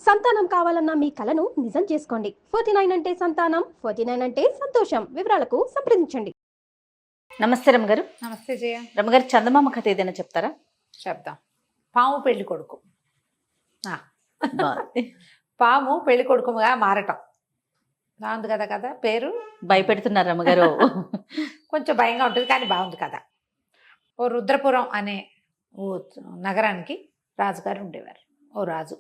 సంతానం కావాలన్న మీ కలను నిజం చేసుకోండి. 49 అంటే సంతానం, 49 అంటే సంతోషం. వివరాలకు సంప్రదించండి. నమస్తే రమగారు. నమస్తే జయ. రమగారు, చందమామ కథ ఏదైనా చెప్తారా? చెప్దాం. పాము పెళ్లి కొడుకు. బాగుంది. పాము పెళ్లి కొడుకుగా మారటం బాగుంది కదా. కదా పేరు భయపెడుతున్నారు రమగారు. కొంచెం భయంగా ఉంటుంది కానీ బాగుంది కదా. ఓ రుద్రపురం అనే ఓ నగరానికి రాజుగారు ఉండేవారు. ఓ రాజు,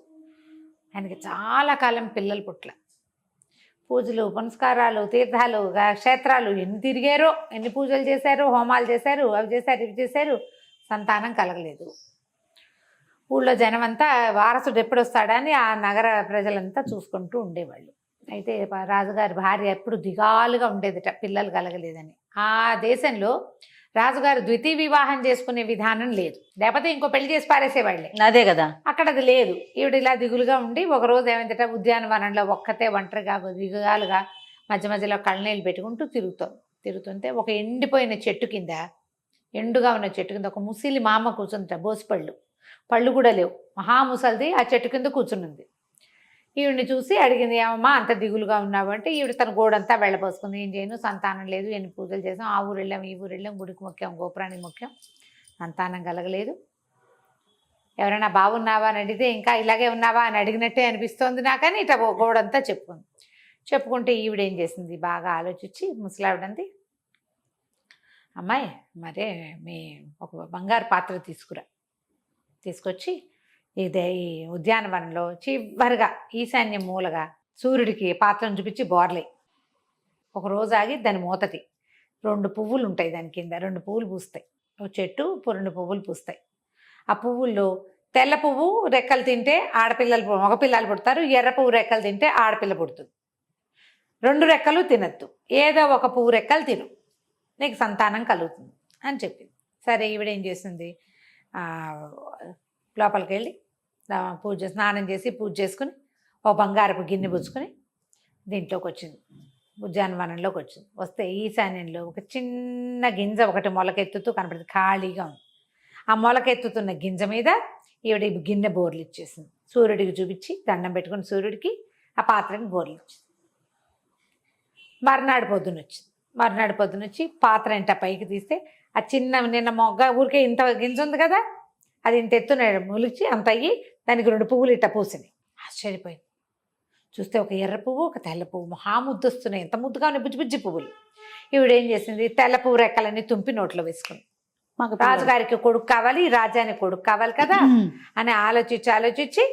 ఆయనకి చాలా కాలం పిల్లలు పుట్ల. పూజలు, పునస్కారాలు, తీర్థాలు, క్షేత్రాలు ఎన్ని తిరిగారో, ఎన్ని పూజలు చేశారు, హోమాలు చేశారు, అవి చేశారు, ఇవి చేశారు, సంతానం కలగలేదు. ఊళ్ళో జనమంతా వారసుడు ఎప్పుడు వస్తాడని ఆ నగర ప్రజలంతా చూసుకుంటూ ఉండేవాళ్ళు. అయితే రాజుగారి భార్య ఎప్పుడు దిగాలుగా ఉండేదిట, పిల్లలు కలగలేదని. ఆ దేశంలో రాజుగారు ద్వితీయ వివాహం చేసుకునే విధానం లేదు, లేకపోతే ఇంకో పెళ్లి చేసి పారేసేవాళ్ళే. అదే కదా, అక్కడ అది లేదు. ఈవిడ ఇలా దిగులుగా ఉండి ఒకరోజు ఏమైందట, ఉద్యానవనంలో ఒక్కతే ఒంటరిగా దిగులుగా మధ్య మధ్యలో కళ్ళనీళ్ళు పెట్టుకుంటూ తిరుగుతుంటే ఒక ఎండిపోయిన చెట్టు కింద, ఎండుగా ఉన్న చెట్టు కింద ఒక ముసిలి మామ కూర్చుందట. బోసిపళ్ళు, పళ్ళు కూడా లేవు, మహాముసలిది ఆ చెట్టు కింద కూర్చునుంది. ఈవిడిని చూసి అడిగింది, ఏమమ్మా అంత దిగులుగా ఉన్నావు అంటే, ఈవిడ తన గోడంతా వెళ్ళబోసుకుంది. ఏం చేయను, సంతానం లేదు, ఎన్ని పూజలు చేసాం, ఆ ఊరు వెళ్ళాం, ఈ ఊరు వెళ్ళాం, గుడికి మొక్కాం, గోపురానికి మొక్కాం, సంతానం కలగలేదు. ఎవరైనా బాగున్నావా అని అడిగితే, ఇంకా ఇలాగే ఉన్నావా అని అడిగినట్టే అనిపిస్తోంది నాకని ఇట్లా గోడంతా చెప్పుకుంటే ఈవిడ ఏం చేసింది, బాగా ఆలోచించి ముసలావిడంది, అమ్మాయి మరే మీ ఒక బంగారు పాత్ర తీసుకొచ్చి ఈ ఉద్యానవనంలో చివరిగా ఈశాన్య మూలగా సూర్యుడికి పాత్రను చూపించి బోర్లే. ఒక రోజు ఆగి దాని మూతతి 2 పువ్వులు ఉంటాయి, దాని కింద 2 పువ్వులు పూస్తాయి. ఒక చెట్టు 2 పువ్వులు పూస్తాయి. ఆ పువ్వుల్లో తెల్ల పువ్వు రెక్కలు తింటే మగపిల్లలు పుడతారు, ఎర్ర పువ్వు రెక్కలు తింటే ఆడపిల్ల పుడుతుంది. 2 రెక్కలు తినద్దు, ఏదో ఒక పువ్వు రెక్కలు తిను, నీకు సంతానం కలుగుతుంది అని చెప్పింది. సరే, ఈవిడేం చేసింది, లోపలికి వెళ్ళి స్నానం చేసి పూజ చేసుకుని ఓ బంగారపు గిన్నె పుచ్చుకొని దీంట్లోకి వచ్చింది, ఉద్యానవనంలోకి వచ్చింది. వస్తే ఈశాన్యంలో ఒక చిన్న గింజ ఒకటి మొలకెత్తుతూ కనపడింది, ఖాళీగా ఉంది. ఆ మొలకెత్తుతున్న గింజ మీద ఈవిడ గిన్నె బోర్లు ఇచ్చేసింది. సూర్యుడికి చూపించి దండం పెట్టుకుని సూర్యుడికి ఆ పాత్రని బోర్లు ఇచ్చింది. మర్నాడు పొద్దునొచ్చి పాత్ర ఇంట పైకి తీస్తే ఆ చిన్న నిన్న మొగ్గ ఊరికే ఇంత గింజ ఉంది కదా, అది ఇంత ఎత్తున మొలిచి అంత అయ్యి దానికి 2 పువ్వులు ఇట్ట పూసినాయి. ఆశ్చర్యపోయింది. చూస్తే ఒక ఎర్ర పువ్వు, ఒక తెల్ల పువ్వు మహా ముద్దొస్తున్నాయి, ఎంత ముద్దుగా ఉన్నాయి, బుజ్జి పువ్వులు. ఈవిడేం చేసింది, తెల్ల పువ్వు రెక్కలన్నీ తుంపి నోట్లో వేసుకుంది. రాజుగారికి కొడుకు కావాలి, ఈ రాజ్యానికి కొడుకు కావాలి కదా అని ఆలోచించి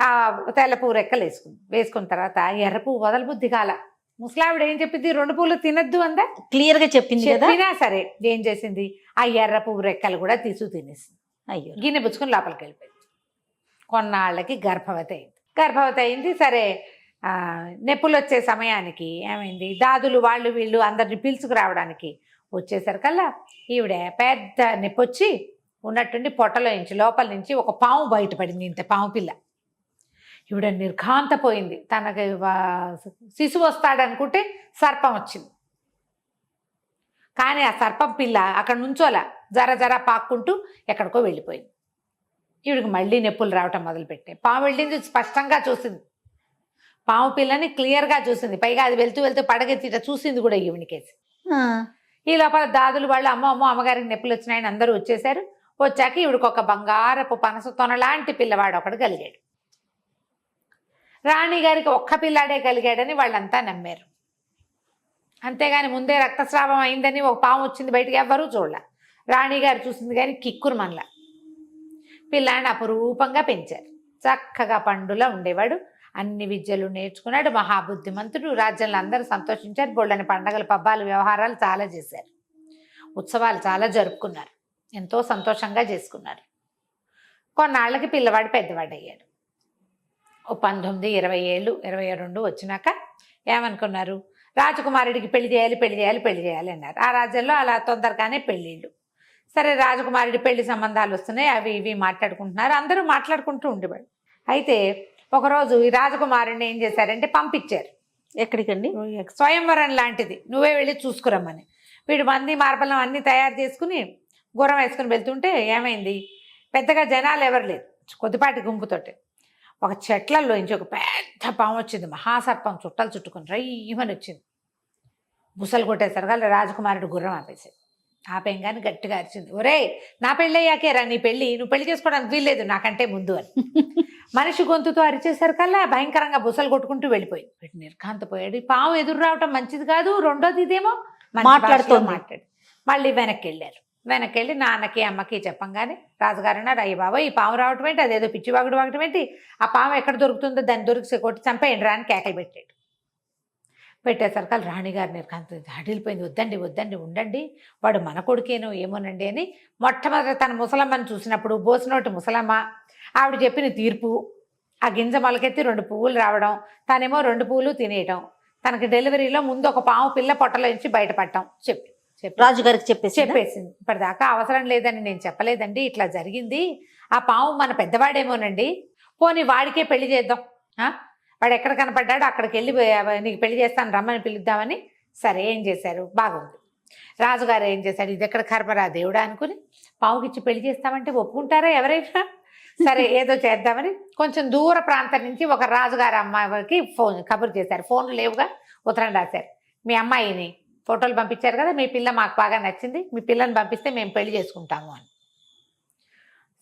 ఆ తెల్ల పువ్వు రెక్కలు వేసుకున్న తర్వాత ఎర్ర పువ్వు వదల బుద్ధి కాల. ముసలావిడ ఏం చెప్పింది, 2 పువ్వులు తినద్దు అందా, క్లియర్ గా చెప్పింది. చెప్పినా సరే ఏం చేసింది, ఆ ఎర్ర పువ్వు రెక్కలు కూడా తినేసింది. అయ్యో, గిన్నె పుచ్చుకొని లోపలికి వెళ్ళిపోయింది. కొన్నాళ్ళకి గర్భవతి అయింది. సరే, నొప్పులు వచ్చే సమయానికి ఏమైంది, దాదులు వాళ్ళు వీళ్ళు అందరిని పిలుచుకురావడానికి వచ్చేసరికల్లా ఈవిడ పెద్ద నొప్పి వచ్చి ఉన్నట్టుండి లోపల నుంచి ఒక పాము బయటపడింది, ఇంత పాము పిల్ల. ఈవిడ నిర్ఘాంతపోయింది. తనకి శిశువు వస్తాడనుకుంటే సర్పం వచ్చింది. కానీ ఆ సర్పం పిల్ల అక్కడ నుంచోలా, జర పాక్కుంటూ ఎక్కడికో వెళ్ళిపోయింది. ఈవిడికి మళ్ళీ నొప్పులు రావటం మొదలుపెట్టాయి. పాము వెళ్ళింది, స్పష్టంగా చూసింది, పాము పిల్లని క్లియర్గా చూసింది. పైగా అది వెళ్తూ పడగెత్తి చూసింది కూడా ఈవినికేసి. ఈ లోపల దాదులు వాళ్ళు అమ్మగారికి నొప్పులు వచ్చినాయని అందరూ వచ్చేసారు. వచ్చాక ఈవిడికి ఒక బంగారపు పనస తొనలాంటి పిల్లవాడు ఒకడు కలిగాడు. రాణిగారికి ఒక్క పిల్లాడే కలిగాడని వాళ్ళంతా నమ్మారు. అంతేగాని ముందే రక్తస్రావం అయిందని ఒక పాము వచ్చింది బయటికి ఎవ్వరూ చూడలే. రాణిగారు చూసింది కానీ కిక్కురు మనల. పిల్లాడిని అపురూపంగా పెంచారు. చక్కగా పండులా ఉండేవాడు, అన్ని విద్యలు నేర్చుకున్నాడు, మహాబుద్ధిమంతుడు. రాజ్యంలో అందరూ సంతోషించారు. బొళ్ళని పండగలు, పబ్బాలు, వ్యవహారాలు చాలా చేశారు. ఉత్సవాలు చాలా జరుపుకున్నారు, ఎంతో సంతోషంగా చేసుకున్నారు. కొన్నాళ్ళకి పిల్లవాడు పెద్దవాడయ్యాడు. ఓ 19, 20 ఏళ్ళు, 22 వచ్చినాక ఏమనుకున్నారు, రాజకుమారుడికి పెళ్లి చేయాలి అన్నారు. ఆ రాజ్యంలో అలా తొందరగానే పెళ్ళిళ్ళు. సరే, రాజకుమారుడి పెళ్లి సంబంధాలు వస్తున్నాయి, అవి ఇవి మాట్లాడుకుంటున్నారు. అందరూ మాట్లాడుకుంటూ ఉండేవాడు. అయితే ఒకరోజు ఈ రాజకుమారుడిని ఏం చేశారంటే పంపించారు. ఎక్కడికండి? స్వయంవరం లాంటిది, నువ్వే వెళ్ళి చూసుకురమ్మని. వీడు మంది మార్బలం అన్నీ తయారు చేసుకుని గుర్రం వేసుకుని వెళ్తుంటే ఏమైంది, పెద్దగా జనాలు ఎవరు లేరు, కొద్దిపాటి గుంపుతోటి. ఒక చెట్లలోంచి ఒక పెద్ద పాము వచ్చింది, మహాసర్పం చుట్టాలు చుట్టుకుని రయ్యమని వచ్చింది. బుసలు కొట్టేసరికి రాజకుమారుడు గుర్రం ఆపేసాడు. ఆపేయంగానే గట్టిగా అరిచింది, ఒరే నా పెళ్ళి అయ్యాకేరా నీ పెళ్ళి, నువ్వు పెళ్లి చేసుకోవడానికి వీల్లేదు నాకంటే ముందు అని. మనిషి గొంతుతో అరిచేసరికల్లా భయంకరంగా బుసలు కొట్టుకుంటూ వెళ్ళిపోయింది. వీడు నిర్ఘాంతపోయాడు. ఈ పాము ఎదురు రావటం మంచిది కాదు, రెండోది ఇదేమో మాట్లాడుతూ మళ్ళీ వెనక్కి వెళ్ళారు. వెనక్కి వెళ్ళి నాన్నకి అమ్మకి చెప్పంగానే రాజుగారు అన్నారు, అయ్య బాబా ఈ పాము రావటం ఏంటి, అదేదో పిచ్చివాగుడు వాగటం ఏంటి, ఆ పాము ఎక్కడ దొరుకుతుందో దాన్ని దొరికి కొట్టి చంపేయండి రా అని కేకలు పెట్టాడు. పెట్టేసరికి రాణిగారు నిర్ఘాంతం హడిలిపోయింది. వద్దండి వద్దండి ఉండండి, వాడు మన కొడుకేనో ఏమోనండి అని మొట్టమొదటి తన ముసలమ్మని చూసినప్పుడు బోసినోటి ముసలమ్మ ఆవిడ చెప్పిన తీర్పు, ఆ గింజ మొలకెత్తి 2 పువ్వులు రావడం, తనేమో 2 పువ్వులు తినేయటం, తనకి డెలివరీలో ముందు ఒక పాము పిల్ల పొట్టలో నుంచి బయటపడటం రాజుగారికి చెప్పేసింది. ఇప్పటిదాకా అవసరం లేదని నేను చెప్పలేదండి, ఇట్లా జరిగింది, ఆ పాము మన పెద్దవాడేమోనండి, పోనీ వాడికే పెళ్లి చేద్దాం, వాడు ఎక్కడ కనపడ్డాడో అక్కడికి వెళ్ళి నీకు పెళ్లి చేస్తాను రమ్మని పిలుద్దామని. సరే ఏం చేశారు, బాగుంది. రాజుగారు ఏం చేశాడు, ఇది ఎక్కడ కర్మరా దేవుడా అనుకుని పావుకిచ్చి పెళ్లి చేస్తామంటే ఒప్పుకుంటారా ఎవరైనా? సరే ఏదో చేద్దామని కొంచెం దూర ప్రాంతం నుంచి ఒక రాజుగారి అమ్మాయికి కబురు చేశారు. ఫోన్లు లేవుగా, ఉత్తరం రాశారు, మీ అమ్మాయిని ఫోటోలు పంపించారు కదా, మీ పిల్ల మాకు బాగా నచ్చింది, మీ పిల్లని పంపిస్తే మేము పెళ్లి చేసుకుంటాము అని.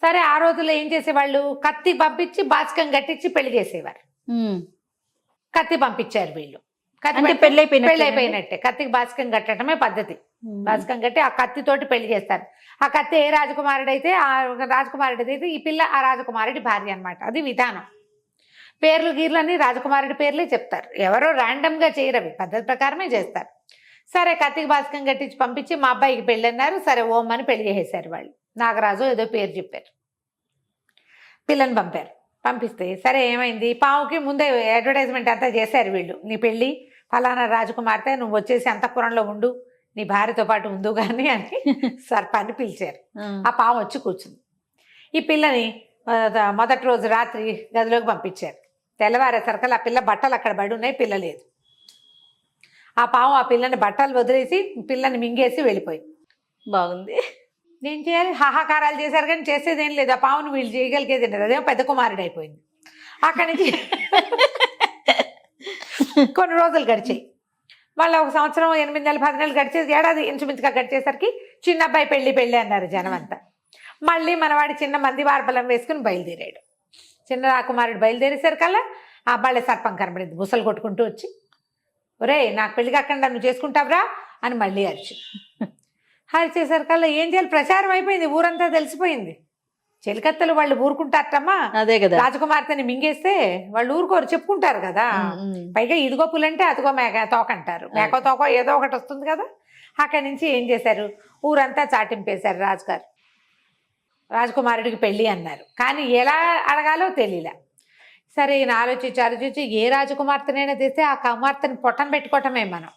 సరే ఆ రోజుల్లో ఏం చేసేవాళ్ళు, కత్తి పంపించి బాస్కం కట్టించి పెళ్లి చేసేవారు. కత్తి పంపించారు వీళ్ళు, పెళ్ళైపోయినట్టే. కత్తికి బాస్కం కట్టడమే పద్ధతి. బాస్కం కట్టి ఆ కత్తితోటి పెళ్లి చేస్తారు. ఆ కత్తి ఏ రాజకుమారుడైతే ఆ రాజకుమారుడిదైతే ఈ పిల్ల ఆ రాజకుమారుడి భార్య అనమాట. అది విధానం. పేర్లు గీర్లు అన్ని రాజకుమారుడి పేర్లే చెప్తారు, ఎవరో ర్యాండమ్గా చేయరు, అవి పద్ధతి ప్రకారమే చేస్తారు. సరే కత్తికి బాస్కం కట్టించి పంపించి మా అబ్బాయికి పెళ్ళి అన్నారు. సరే ఓం అని పెళ్లి చేసేసారు వాళ్ళు. నాగరాజు ఏదో పేరు చెప్పారు, పిల్లని పంపారు. పంపిస్తే సరే ఏమైంది, పావుకి ముందే అడ్వర్టైజ్మెంట్ అంతా చేశారు వీళ్ళు, నీ పెళ్ళి ఫలానా రాజకుమార్తె, నువ్వు వచ్చేసి అంతఃపురంలో ఉండు, నీ భార్యతో పాటు ఉండు కానీ అని సర్పాన్ని పిలిచారు. ఆ పాము వచ్చి కూర్చుంది. ఈ పిల్లని మొదటి రోజు రాత్రి గదిలోకి పంపించారు. తెల్లవారేసరికి ఆ పిల్ల బట్టలు అక్కడ పడి ఉన్నాయి, పిల్ల లేదు. ఆ పాము ఆ పిల్లని బట్టలు వదిలేసి పిల్లని మింగేసి వెళ్ళిపోయింది. బాగుంది. నేను చేయాలి, హాహాకారాలు చేశారు కానీ చేసేదేం లేదు. ఆ పావును వీళ్ళు చేయగలిగేది లేదు, అదేమో పెద్ద కుమారుడు అయిపోయింది. అక్కడి నుంచి కొన్ని రోజులు గడిచాయి. మళ్ళీ 1 సంవత్సరం 8 నెలలు 10 నెలలు గడిచేసి ఏడాది ఇంచుమించుగా గడిచేసరికి చిన్న అబ్బాయి పెళ్ళి అన్నారు జనం అంతా. మళ్ళీ మనవాడి చిన్న మంది వార్బలం వేసుకుని బయలుదేరాడు. చిన్న రాకుమారుడు బయలుదేరేసరికల్లా ఆ అబ్బాయి సర్పం కనబడింది, బుసలు కొట్టుకుంటూ వచ్చి, ఒరే నాకు పెళ్లి కాకుండా నువ్వు చేసుకుంటావురా అని మళ్ళీ అరిచేసరికల్లా ఏం చేయాలి, ప్రచారం అయిపోయింది, ఊరంతా తెలిసిపోయింది. చెలికత్తలు వాళ్ళు ఊరుకుంటారమ్మా, అదే కదా, రాజకుమార్తెని మింగేస్తే వాళ్ళు ఊరుకోరు, చెప్పుకుంటారు కదా. పైగా ఇదిగో పులంటే అదిగో మేక తోక అంటారు, మేకో తోకో ఏదో ఒకటి వస్తుంది కదా. అక్కడి నుంచి ఏం చేశారు, ఊరంతా చాటింపేశారు. రాజుగారు రాజకుమారుడికి పెళ్ళి అన్నారు, కానీ ఎలా అడగాలో తెలియలే. సరే ఈయన ఆలోచించి ఏ రాజకుమార్తెనైనా తెస్తే ఆ కుమార్తెని పొట్టం పెట్టుకోవటమే మనం.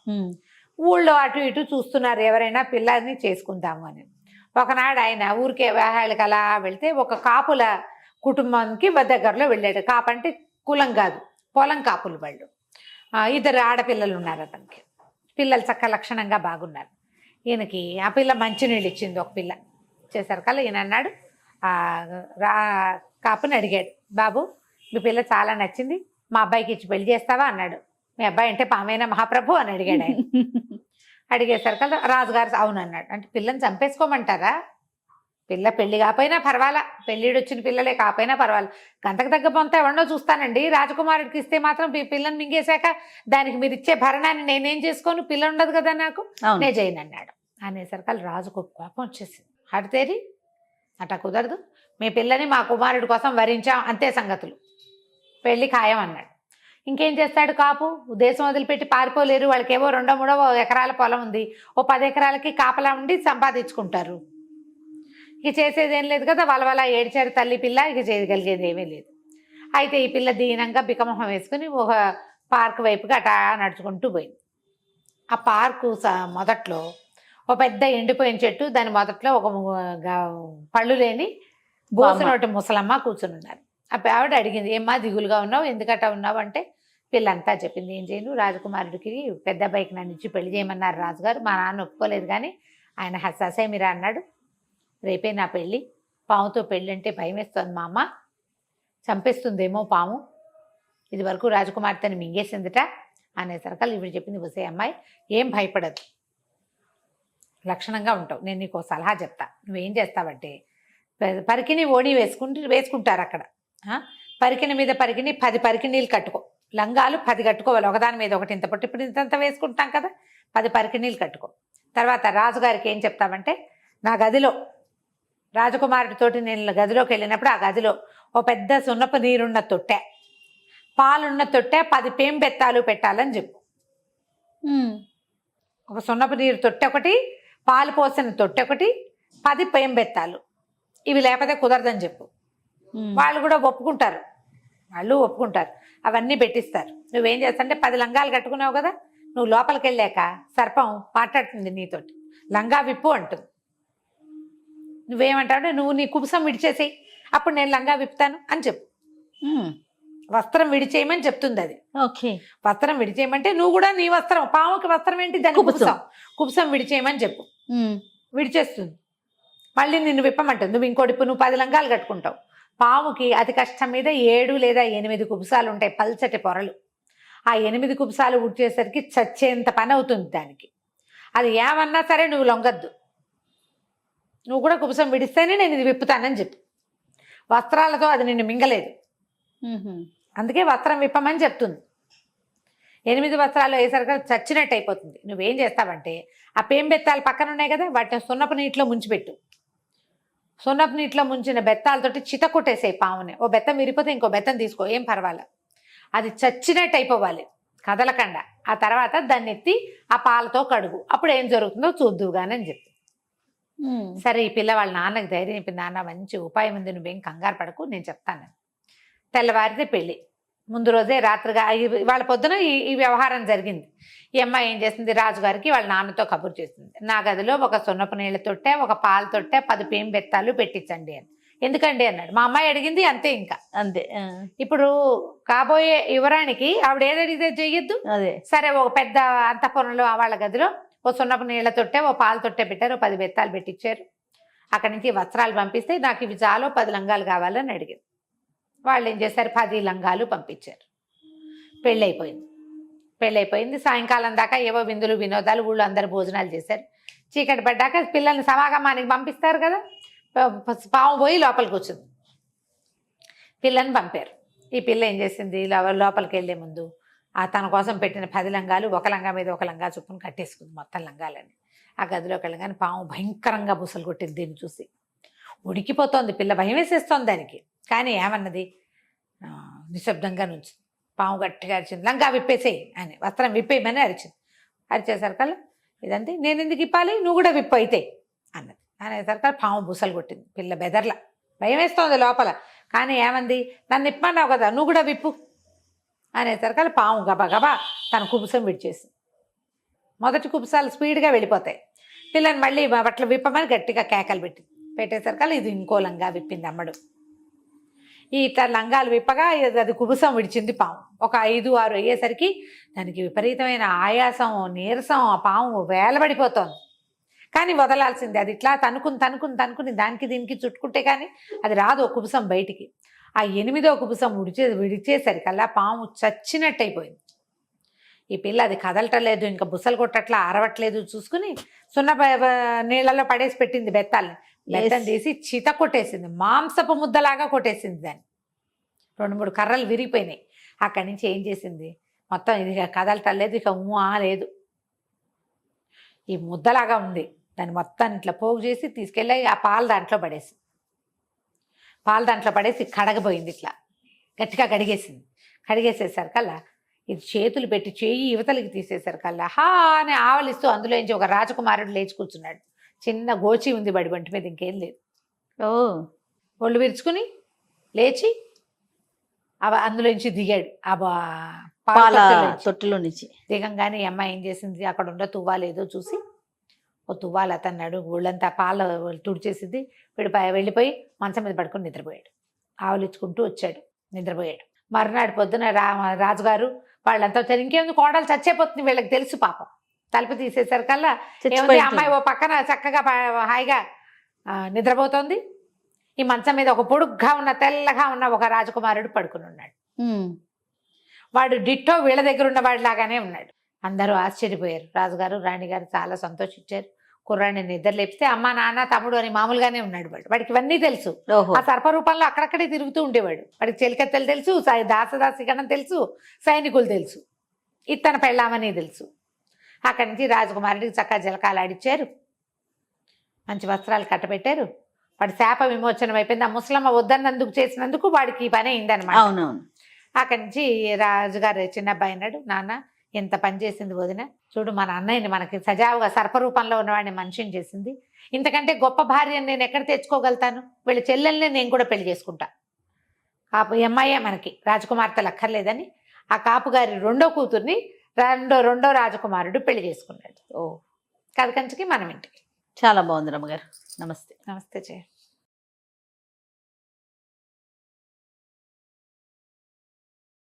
ఊళ్ళో అటు ఇటు చూస్తున్నారు ఎవరైనా పిల్లని చేసుకుందాము అని. ఒకనాడు ఆయన ఊరికే వ్యాహాళ్ళకి అలా వెళ్తే ఒక కాపుల కుటుంబానికి దగ్గరలో వెళ్ళాడు. కాపంటే కులం కాదు, పొలం కాపులు వాళ్ళు. 2 ఆడపిల్లలు ఉన్నారు అతనికి. పిల్లలు చక్క లక్షణంగా బాగున్నారు. ఈయనకి ఆ పిల్ల మంచినీళ్ళు ఇచ్చింది. ఒక పిల్ల చేసరికల్లా ఈయన అన్నాడు, కాపుని అడిగాడు, బాబు మీ పిల్ల చాలా నచ్చింది, మా అబ్బాయికి ఇచ్చి పెళ్లి చేస్తావా అన్నాడు. మీ అబ్బాయి అంటే పామైనా మహాప్రభు అని అడిగాడు ఆయన. అడిగేసరికల్లా రాజుగారు అవును అన్నాడు. అంటే పిల్లని చంపేసుకోమంటారా, పిల్ల పెళ్లి కాకపోయినా పర్వాలా, పెళ్ళిడు వచ్చిన పిల్లలే కాకపోయినా పర్వాలా, గంటకు తగ్గ పొంత ఎవరినో చూస్తానండి, రాజకుమారుడికి ఇస్తే మాత్రం పిల్లని మింగేశాక దానికి మీరు ఇచ్చే భరణాన్ని నేనేం చేసుకోను, పిల్ల ఉండదు కదా నాకు, నేను చేయను అన్నాడు. అనేసరికల్లా రాజుకు కోపం వచ్చేసింది. హడితేరి అట్లా కుదరదు, మీ పిల్లని మా కుమారుడి కోసం వరించాం అంతే సంగతులు, పెళ్లి ఖాయం అన్నాడు. ఇంకేం చేస్తాడు కాపు, దేశం వదిలిపెట్టి పారిపోలేరు, వాళ్ళకేవో 2-3 ఎకరాల పొలం ఉంది, ఓ 10 ఎకరాలకి కాపలా ఉండి సంపాదించుకుంటారు. ఇక చేసేదేం లేదు కదా, వలవల ఏడ్చారు తల్లి పిల్ల, ఇక చేయగలిగేది ఏమీ లేదు. అయితే ఈ పిల్ల దీనంగా బికమొహం వేసుకుని ఒక పార్క్ వైపుగా అటా నడుచుకుంటూ పోయింది. ఆ పార్కు మొదట్లో ఒక పెద్ద ఎండిపోయిన చెట్టు, దాని మొదట్లో ఒక పళ్ళు లేని బోసినోటి ముసలమ్మ కూర్చుని ఉన్నారు. ఆవిడ అడిగింది, ఏమ్మా దిగులుగా ఉన్నావు, ఎందుకట్టా ఉన్నావు అంటే పిల్లంతా చెప్పింది. ఏం చేయను, రాజకుమారుడికి పెద్ద అబ్బాయికి నన్ను ఇచ్చి పెళ్లి చేయమన్నారు రాజుగారు, మా నాన్న ఒప్పుకోలేదు కానీ ఆయన హస్ససేమిరా అన్నాడు, రేపే నా పెళ్ళి, పాముతో పెళ్ళి అంటే భయం వేస్తుంది మా అమ్మ, చంపేస్తుందేమో పాము, ఇది వరకు రాజకుమార్తెని మింగేసిందిట అనేసరికి ఇవి చెప్పింది, వసే అమ్మాయి ఏం భయపడదు, లక్షణంగా ఉంటావు. నేను నీకు సలహా చెప్తా. నువ్వేం చేస్తావంటే పరికిని ఓణి వేసుకుంటారు అక్కడ. పరికిని మీద పరికిని 10 పరికిణీలు కట్టుకో. లంగాలు 10 కట్టుకోవాలి, ఒకదాని మీద ఒకటి. ఇంత పొట్టి ఇప్పుడు ఇంతంత వేసుకుంటాం కదా, 10 పరికిణీలు కట్టుకో. తర్వాత రాజుగారికి ఏం చెప్తామంటే, నా గదిలో రాజకుమారుడితోటి నేను గదిలోకి వెళ్ళినప్పుడు ఆ గదిలో ఓ పెద్ద సున్నపు నీరున్న తొట్టె, పాలున్న తొట్టె, 10 పేంబెత్తాలు పెట్టాలని చెప్పు. ఒక సున్నపు నీరు తొట్టె ఒకటి, పాలు పోసిన తొట్టె ఒకటి, 10 పేంబెత్తాలు. ఇవి లేకపోతే కుదరదని చెప్పు. వాళ్ళు కూడా ఒప్పుకుంటారు, అవన్నీ పెట్టిస్తారు. నువ్వేం చేస్తావంటే 10 లంగాలు కట్టుకున్నావు కదా, నువ్వు లోపలికి వెళ్ళాక సర్పం మాట్లాడుతుంది నీతోటి, లంగా విప్పు అంటుంది. నువ్వేమంటావు, నువ్వు నీ కుబుసం విడిచేసేయి, అప్పుడు నేను లంగా విప్పుతాను అని చెప్పు. వస్త్రం విడిచేయమని చెప్తుంది అది. ఓకే, వస్త్రం విడిచేయమంటే నువ్వు కూడా నీ వస్త్రం, పాముకి వస్త్రం ఏంటి, దాని కుబుసం విడిచేయమని చెప్పు. విడిచేస్తుంది. మళ్ళీ నిన్ను విప్పమంటుంది. నువ్వు ఇంకోటి, నువ్వు 10 లంగాలు కట్టుకుంటావు. పాముకి అతి కష్టం మీద 7 లేదా 8 కుబుసాలు ఉంటాయి, పల్చటి పొరలు. ఆ 8 కుబుసాలు ఉడిచేసరికి చచ్చేంత పని అవుతుంది దానికి. అది ఏమన్నా సరే నువ్వు లొంగద్దు, నువ్వు కూడా కుబుసం విడిస్తేనే నేను ఇది విప్పుతానని చెప్పు. వస్త్రాలతో అది నిన్ను మింగలేదు, అందుకే వస్త్రం విప్పమని చెప్తుంది. 8 వస్త్రాలు వేసరికి చచ్చినట్టు అయిపోతుంది. నువ్వేం చేస్తావంటే ఆ పేంబెత్తాలు పక్కన ఉన్నాయి కదా, వాటిని సున్నపు నీటిలో ముంచిపెట్టు. సున్నపు నీటిలో ముంచిన బెత్తాలతోటి చిత కొట్టేసేయి పాముని. ఓ బెత్తం విరిపోతే ఇంకో బెత్తం తీసుకో, ఏం పర్వాలేదు. అది చచ్చినట్టు అయిపోవాలి, కదలకండా. ఆ తర్వాత దాన్ని ఎత్తి ఆ పాలతో కడుగు, అప్పుడు ఏం జరుగుతుందో చూద్దువుగాని అని చెప్పి. సరే, ఈ పిల్ల వాళ్ళ నాన్నకి ధైర్యం చెప్పింది. నాన్న మంచి ఉపాయం ఉంది, నువ్వేం కంగారు పడకు, నేను చెప్తాను. తెల్లవారితే పెళ్ళి. ముందు రోజే రాత్రిగా వాళ్ళ పొద్దున ఈ వ్యవహారం జరిగింది. ఈ అమ్మాయి ఏం చేసింది, రాజుగారికి వాళ్ళ నాన్నతో కబురు చేసింది, నా గదిలో ఒక సున్నపు నీళ్ళ తొట్టె, ఒక పాల తొట్టె, 10 పేంబెత్తాలు పెట్టించండి అని. ఎందుకండి అన్నాడు. మా అమ్మాయి అడిగింది, అంతే, ఇంకా అంతే. ఇప్పుడు కాబోయే యువరానికి ఆవిడ ఏదడిగితే చెయ్యొద్దు. అదే సరే, ఒక పెద్ద అంతఃపురంలో వాళ్ళ గదిలో ఓ సున్నపు నీళ్ళ తొట్టె, ఓ పాల తొట్టె పెట్టారు, 10 బెత్తాలు పెట్టించారు. అక్కడి నుంచి వస్త్రాలు పంపిస్తే, నాకు ఇవి చాలు, 10 లంగాలు కావాలని అడిగింది. వాళ్ళు ఏం చేశారు, 10 లంగాలు పంపించారు. పెళ్ళైపోయింది. సాయంకాలం దాకా ఏవో విందులు వినోదాలు, ఊళ్ళో అందరు భోజనాలు చేశారు. చీకటి పడ్డాక పిల్లల్ని సమాగమానికి పంపిస్తారు కదా, పాము పోయి లోపలికి వచ్చింది. పిల్లని పంపారు. ఈ పిల్ల ఏం చేసింది, లోపలికి వెళ్ళే ముందు తన కోసం పెట్టిన 10 లంగాలు ఒక లంగా మీద ఒక లంగా చొప్పున కట్టేసుకుంది, మొత్తం లంగాలని. ఆ గదిలోకి వెళ్ళగానే పాము భయంకరంగా బుసలు కొట్టింది. దీన్ని చూసి ఉడికిపోతోంది పిల్ల, భయం వేసేస్తోంది దానికి. కానీ ఏమన్నది, నిశ్శబ్దంగా నుంచి పాము గట్టిగా అరిచింది, లంగా విప్పేసేయి అని, వస్త్రం విప్పేయమని అరిచింది. అరిచేసరికల్లా ఇదంతే, నేను ఎందుకు ఇప్పాలి, నువ్వు కూడా విప్పు అయితే అన్నది. అనేసరికల్లా పాము బుసలు కొట్టింది. పిల్ల బెదర్ల, భయం వేస్తోంది లోపల. కానీ ఏమంది, నన్ను ఇప్పమన్నావు కదా, నువ్వు కూడా విప్పు అనేసరికల్లా పాము గబగబా తన కుబుసం విడిచేసింది. మొదటి కుబుసాలు స్పీడ్గా వెళ్ళిపోతాయి. పిల్లని మళ్ళీ బట్టలు విప్పమని గట్టిగా కేకలు పెట్టేసరికల్లా ఇది ఇంకో లంగా విప్పింది అమ్మడు. ఇట్లా లంగాలు విప్పగా అది కుబుసం విడిచింది పాము. ఒక 5-6 అయ్యేసరికి దానికి విపరీతమైన ఆయాసం, నీరసం, ఆ పాము వేలబడిపోతోంది. కానీ వదలాల్సిందే, అది ఇట్లా తనుకుని దానికి దీనికి చుట్టుకుంటే కానీ అది రాదు కుబుసం బయటికి. ఆ 8వ కుబుసం విడిచేసరికల్లా పాము చచ్చినట్టు అయిపోయింది. ఈ పిల్ల అది కదలటలేదు, ఇంకా బుసలు కొట్టట్లా, అరవట్లేదు. చూసుకుని నీళ్ళలో పడేసి పెట్టింది బెత్తాలని. బెత్తం తీసి చిత కొట్టేసింది, మాంసపు ముద్దలాగా కొట్టేసింది దాన్ని. 2-3 కర్రలు విరిగిపోయినాయి. అక్కడి నుంచి ఏం చేసింది, మొత్తం ఇది కదలటలేదు, ఇక లేదు, ఈ ముద్దలాగా ఉంది. దాన్ని మొత్తాన్ని ఇట్లా పోగు చేసి తీసుకెళ్ళి ఆ పాలు దాంట్లో పడేసి కడగబోయింది. ఇట్లా గట్టిగా కడిగేసేసరికల్లా ఇది చేతులు పెట్టి చేయి యువతలకి తీసేసరికల్లా హా అని ఆవలిస్తూ అందులోంచి ఒక రాజకుమారుడు లేచి కూర్చున్నాడు. చిన్న గోచి ఉంది బడి వంటి మీద, ఇంకేం లేదు. ఒళ్ళు విరుచుకుని లేచి అందులోంచి దిగాడు. ఆ పాల తొట్టిలో నుంచి దిగంగానే ఈ అమ్మాయి ఏం చేసింది, అక్కడ ఉండే తువ్వాలేదో చూసి ఓ తువ్వాలు అతన్నాడు, ఊళ్ళంతా పాల తుడిచేసింది. వెళ్ళిపోయి మంచం మీద పడుకొని నిద్రపోయాడు. ఆవులిచ్చుకుంటూ వచ్చాడు, నిద్రపోయాడు. మర్నాడు పొద్దున రాజుగారు వాళ్ళంతా ఇంకేందుకు, కోడలు చచ్చేపోతుంది వీళ్ళకి తెలుసు పాపం. తలుపు తీసేసరికల్లా ఏముంది, అమ్మాయి ఓ పక్కన చక్కగా హాయిగా నిద్రపోతోంది. ఈ మంచం మీద ఒక పొడుగ్గా ఉన్న తెల్లగా ఉన్న ఒక రాజకుమారుడు పడుకుని ఉన్నాడు. వాడు డిట్టో వీళ్ళ దగ్గర ఉన్న వాడిలాగానే ఉన్నాడు. అందరూ ఆశ్చర్యపోయారు. రాజుగారు రాణిగారు చాలా సంతోషించారు. కుర్రాడిని నిద్ర లేపితే అమ్మ నాన్న తమ్ముడు అని మామూలుగానే ఉన్నాడు. వాడికి ఇవన్నీ తెలుసు. ఓహో ఆ సర్పరూపంలో అక్కడక్కడే తిరుగుతూ ఉండేవాడు. వాడికి చెలికత్తెలు తెలుసు, దాసదాసిగణం తెలుసు, సైనికులు తెలుసు, ఇత్తన పెళ్ళామని తెలుసు. అక్కడి నుంచి రాజకుమారుడికి చక్కగా జలకాలాడిచ్చారు, మంచి వస్త్రాలు కట్టబెట్టారు. వాడి శాప విమోచనం అయిపోయింది. ఆ ముసలమ్మ వద్దన్నందుకు చేసినందుకు వాడికి ఈ పని అయిందనమాట. అవునవును. అక్కడి నుంచి రాజుగారు చిన్న అబ్బాయి అన్నాడు, నాన్న ఎంత పని చేసింది వదిన, చూడు మన అన్నయ్యని మనకి సజావుగా సర్పరూపంలో ఉన్నవాడిని మనిషిని చేసింది. ఇంతకంటే గొప్ప భార్యని నేను ఎక్కడ తెచ్చుకోగలుగుతాను? వీళ్ళ చెల్లెల్ని నేను కూడా పెళ్లి చేసుకుంటా. కాపు అమ్మాయే మనకి రాజకుమార్తెలు అక్కర్లేదని ఆ కాపుగారి రెండో కూతుర్ని రెండో రాజకుమారుడు పెళ్లి చేసుకున్నాడు. ఓ కథకంచికి మనం ఇంటికి. చాలా బాగుంది రమ్మగారు. నమస్తే. నమస్తే జయ.